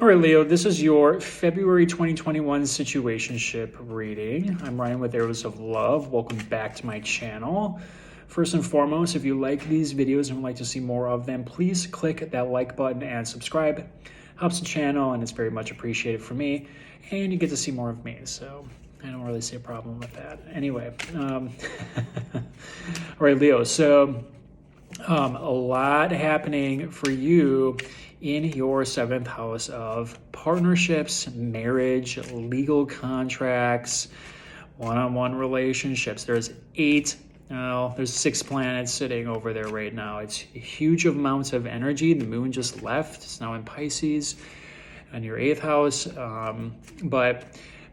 All right, Leo, this is your February 2021 Situationship reading. I'm Ryan with Arrows of Love. Welcome back to my channel. First and foremost, if you like these videos and would like to see more of them, please click that like button and subscribe. Helps the channel and it's very much appreciated for me. And you get to see more of me, so I don't really see a problem with that. Anyway, all right, Leo, so a lot happening for you in your 7th house of partnerships, marriage, legal contracts, one-on-one relationships. There's 6 planets sitting over there right now. It's huge amounts of energy. The moon just left. It's now in Pisces on your 8th house. But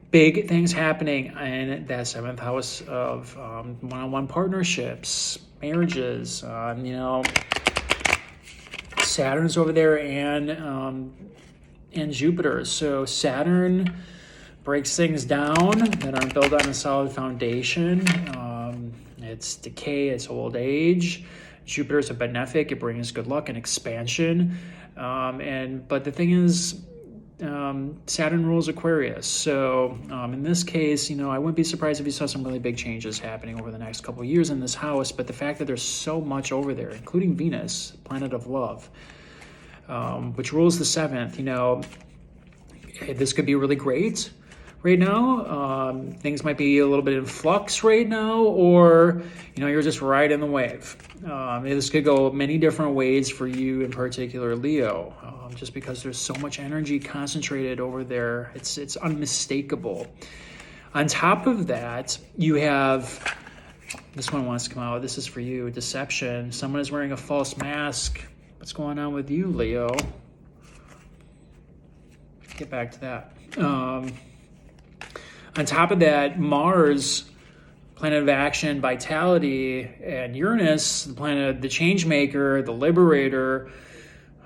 big things happening in that 7th house of one-on-one partnerships, marriages, Saturn's over there and Jupiter. So Saturn breaks things down that aren't built on a solid foundation. It's decay, it's old age. Jupiter's a benefic, it brings good luck and expansion. But the thing is, Saturn rules Aquarius. So in this case, I wouldn't be surprised if you saw some really big changes happening over the next couple of years in this house. But the fact that there's so much over there, including Venus, planet of love, which rules the 7th, this could be really great right now. Things might be a little bit in flux right now, or you're just riding the wave. This could go many different ways for you, in particular, Leo. Just because there's so much energy concentrated over there, it's unmistakable. On top of that, you have this one wants to come out. This is for you, deception. Someone is wearing a false mask. What's going on with you, Leo? Get back to that. On top of that, Mars, planet of action, vitality, and Uranus, the planet of the change maker, the liberator,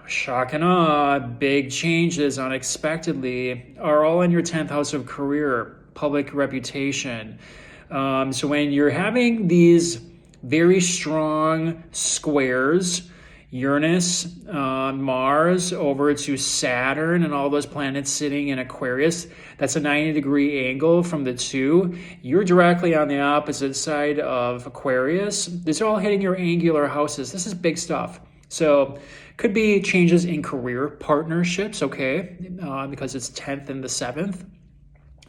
shock and awe, big changes unexpectedly, are all in your 10th house of career, public reputation. So when you're having these very strong squares, Uranus, Mars over to Saturn and all those planets sitting in Aquarius, that's a 90-degree angle from the two. You're directly on the opposite side of Aquarius. These are all hitting your angular houses. This is big stuff. So could be changes in career partnerships, okay, because it's 10th and the 7th.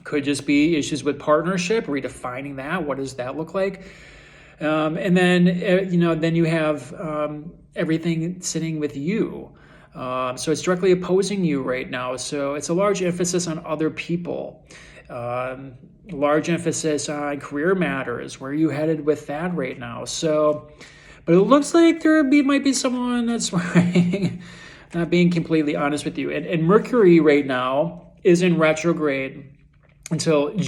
Could just be issues with partnership, redefining that. What does that look like? And then, then you have everything sitting with you. So it's directly opposing you right now. So it's a large emphasis on other people. Large emphasis on career matters. Where are you headed with that right now? So, but it looks like there might be someone that's not being completely honest with you. And Mercury right now is in retrograde until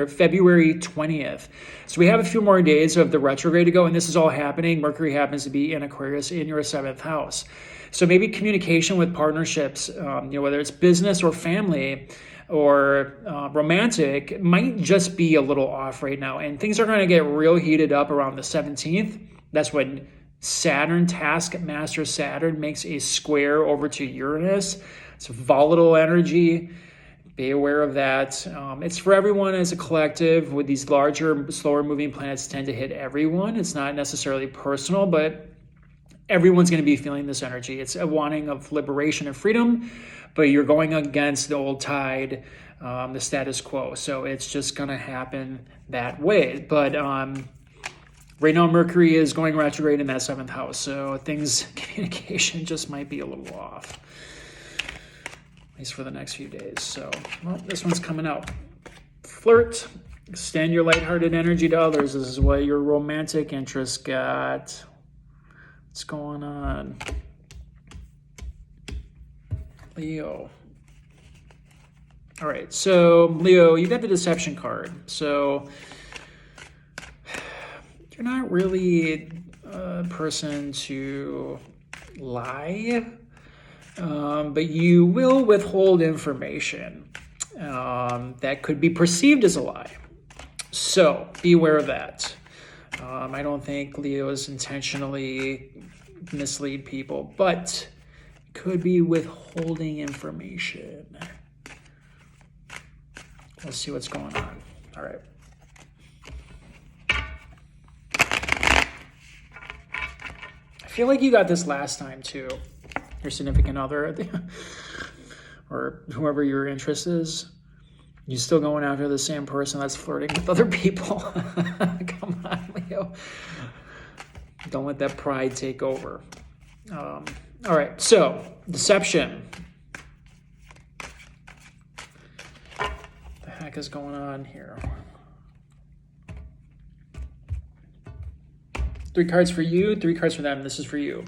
February 20th. So we have a few more days of the retrograde to go, and this is all happening. Mercury happens to be in Aquarius in your 7th house. So maybe communication with partnerships, whether it's business or family or romantic, might just be a little off right now. And things are going to get real heated up around the 17th. That's when Saturn, taskmaster Saturn, makes a square over to Uranus. It's volatile energy. Be aware of that. It's for everyone as a collective. With these larger, slower moving planets tend to hit everyone. It's not necessarily personal, but everyone's going to be feeling this energy. It's a wanting of liberation and freedom, but you're going against the old tide, the status quo. So it's just going to happen that way. But right now, Mercury is going retrograde in that 7th house. So communication just might be a little off, at least for the next few days. So, well, this one's coming out. Flirt. Extend your lighthearted energy to others. This is what your romantic interest got. What's going on? Leo. All right, so Leo, you got the deception card. So you're not really a person to lie, but you will withhold information that could be perceived as a lie. So be aware of that. I don't think Leos intentionally mislead people, but could be withholding information. Let's see what's going on. All right. I feel like you got this last time too. Your significant other or whoever your interest is. You still going after the same person that's flirting with other people. Come on, Leo. Don't let that pride take over. All right, so deception. What the heck is going on here? 3 cards for you, 3 cards for them. This is for you.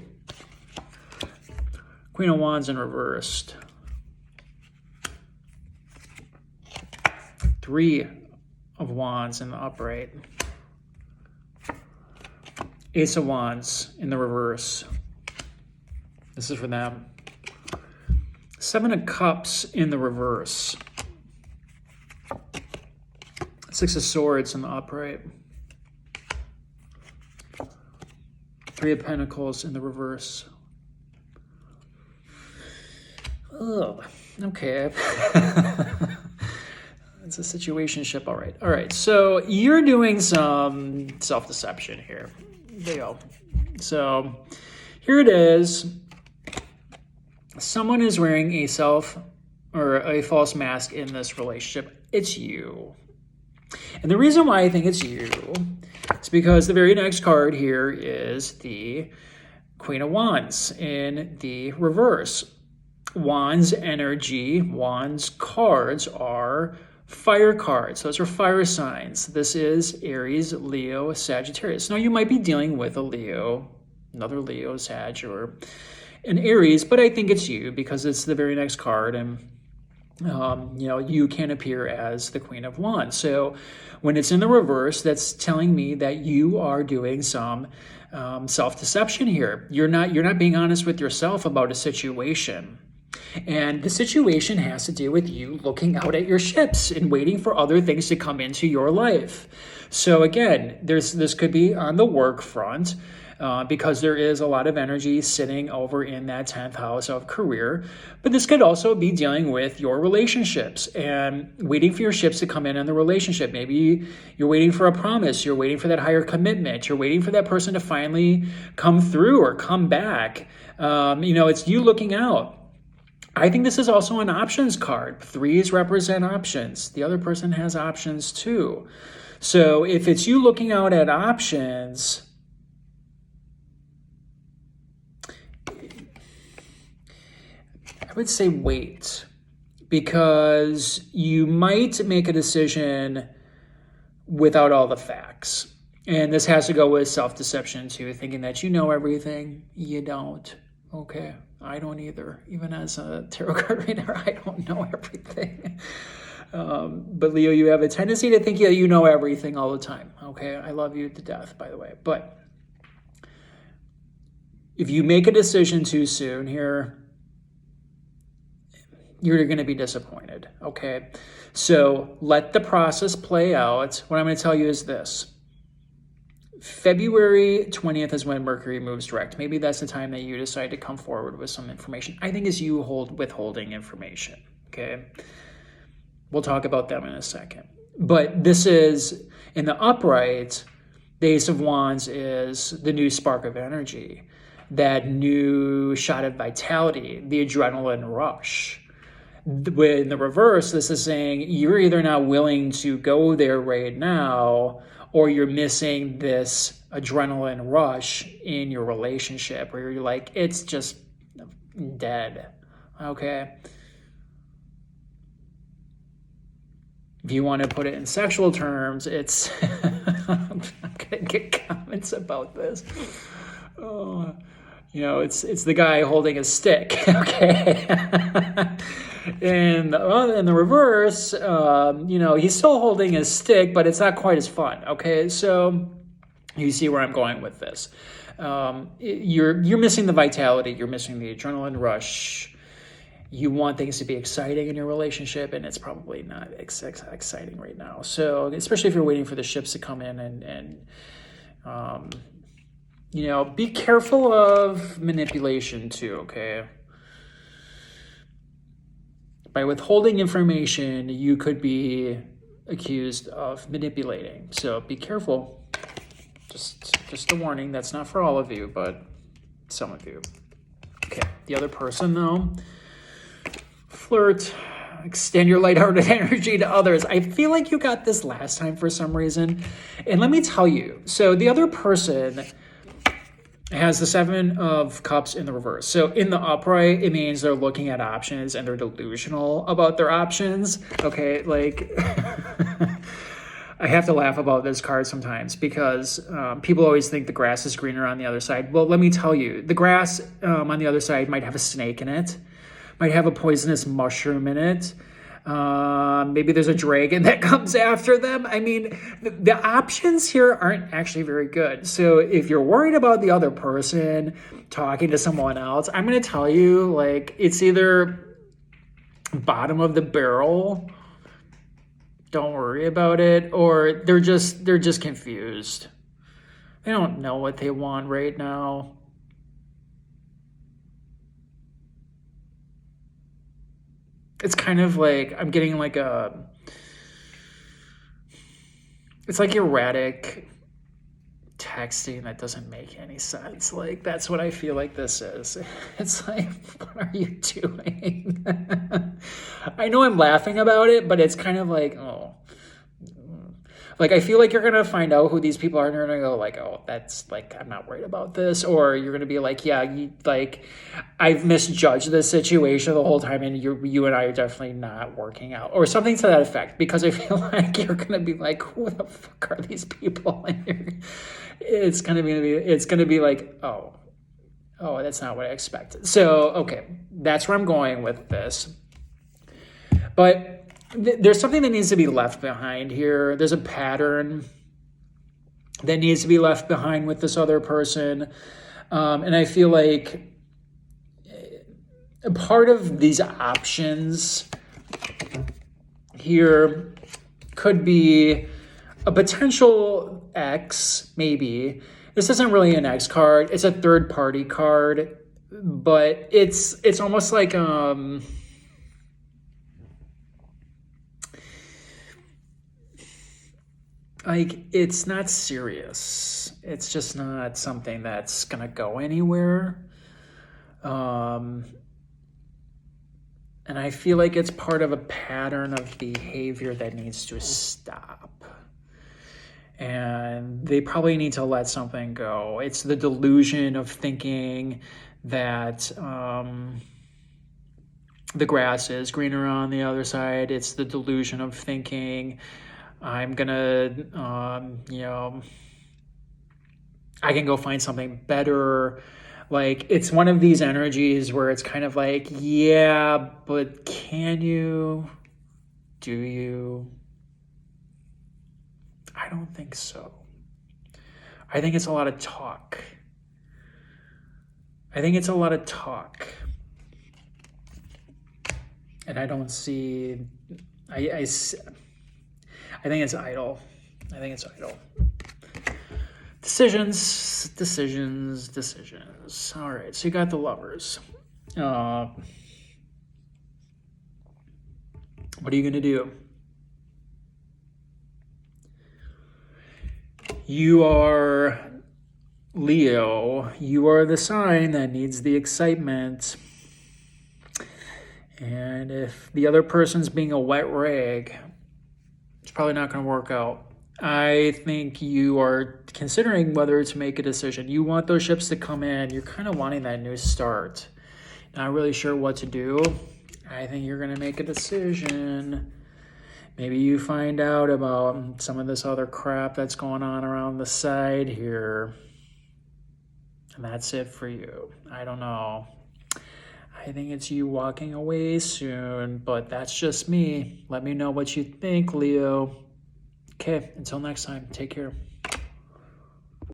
Queen of Wands in reversed. 3 of Wands in the upright. Ace of Wands in the reverse. This is for them. 7 of Cups in the reverse. 6 of Swords in the upright. 3 of Pentacles in the reverse. Oh, okay. It's a situationship, all right. All right, so you're doing some self-deception here. There you go. So here it is. Someone is wearing a false mask in this relationship. It's you. And the reason why I think it's you is because the very next card here is the Queen of Wands in the reverse. Wands energy, Wands cards are fire cards. Those are fire signs. This is Aries, Leo, Sagittarius. Now you might be dealing with a Leo, another Leo, Sag, or an Aries, but I think it's you because it's the very next card, and you can appear as the Queen of Wands. So when it's in the reverse, that's telling me that you are doing some self-deception here. You're not being honest with yourself about a situation. And the situation has to do with you looking out at your ships and waiting for other things to come into your life. So again, this could be on the work front because there is a lot of energy sitting over in that 10th house of career. But this could also be dealing with your relationships and waiting for your ships to come in the relationship. Maybe you're waiting for a promise. You're waiting for that higher commitment. You're waiting for that person to finally come through or come back. It's you looking out. I think this is also an options card. 3s represent options. The other person has options too. So if it's you looking out at options, I would say wait, because you might make a decision without all the facts. And this has to go with self-deception too, thinking that you know everything. You don't. Okay. I don't either. Even as a tarot card reader, I don't know everything. But Leo, you have a tendency to think you know everything all the time. Okay, I love you to death, by the way. But if you make a decision too soon here, you're going to be disappointed. Okay, so let the process play out. What I'm going to tell you is this. February 20th is when Mercury moves direct. Maybe that's the time that you decide to come forward with some information. I think it's you withholding information, okay? We'll talk about them in a second. But this is, in the upright, the Ace of Wands is the new spark of energy, that new shot of vitality, the adrenaline rush. In the reverse, this is saying you're either not willing to go there right now, or you're missing this adrenaline rush in your relationship where you're like, it's just dead, okay? If you want to put it in sexual terms, it's, I'm going to get comments about this. Oh, it's the guy holding a stick, okay? In the reverse, he's still holding his stick, but it's not quite as fun. Okay, so you see where I'm going with this. You're missing the vitality. You're missing the adrenaline rush. You want things to be exciting in your relationship, and it's probably not exciting right now. So, especially if you're waiting for the ships to come in and be careful of manipulation too. Okay. by withholding information, you could be accused of manipulating. So be careful. Just a warning. That's not for all of you, but some of you. Okay, the other person though, flirt, extend your lighthearted energy to others. I feel like you got this last time for some reason. And let me tell you, so the other person has the 7 of Cups in the reverse. So in the upright, it means they're looking at options and they're delusional about their options. Okay, like I have to laugh about this card sometimes because people always think the grass is greener on the other side. Well, let me tell you, the grass on the other side might have a snake in it, might have a poisonous mushroom in it. Maybe there's a dragon that comes after them. I mean, the options here aren't actually very good. So if you're worried about the other person talking to someone else, I'm going to tell you, like, it's either bottom of the barrel, don't worry about it, or they're just confused. They don't know what they want right now. It's kind of like I'm getting like it's like erratic texting that doesn't make any sense. Like, that's what I feel like this is. It's like, what are you doing? I know I'm laughing about it, but it's kind of like, oh. Like, I feel like you're going to find out who these people are and you're going to go like, oh, that's like, I'm not worried about this. Or you're going to be like, yeah, I've misjudged this situation the whole time and you and I are definitely not working out. Or something to that effect. Because I feel like you're going to be like, who the fuck are these people? And it's going to be like, oh, that's not what I expected. So, okay, that's where I'm going with this. But there's something that needs to be left behind here. There's a pattern that needs to be left behind with this other person. And I feel like a part of these options here could be a potential ex, maybe. This isn't really an ex card. It's a third party card, but it's almost like it's not serious. It's just not something that's gonna go anywhere. And I feel like it's part of a pattern of behavior that needs to stop. And they probably need to let something go. It's the delusion of thinking that the grass is greener on the other side. It's the delusion of thinking I'm gonna, I can go find something better. Like, it's one of these energies where it's kind of like, yeah, but can you? Do you? I don't think so. I think it's a lot of talk. And I don't see, I think it's idle. Decisions. All right, so you got the Lovers. What are you going to do? You are Leo. You are the sign that needs the excitement. And if the other person's being a wet rag, it's probably not going to work out. I think you are considering whether to make a decision. You want those ships to come in. You're kind of wanting that new start. Not really sure what to do. I think you're going to make a decision. Maybe you find out about some of this other crap that's going on around the side here. And that's it for you. I don't know. I think it's you walking away soon, but that's just me. Let me know what you think, Leo. Okay, until next time, take care.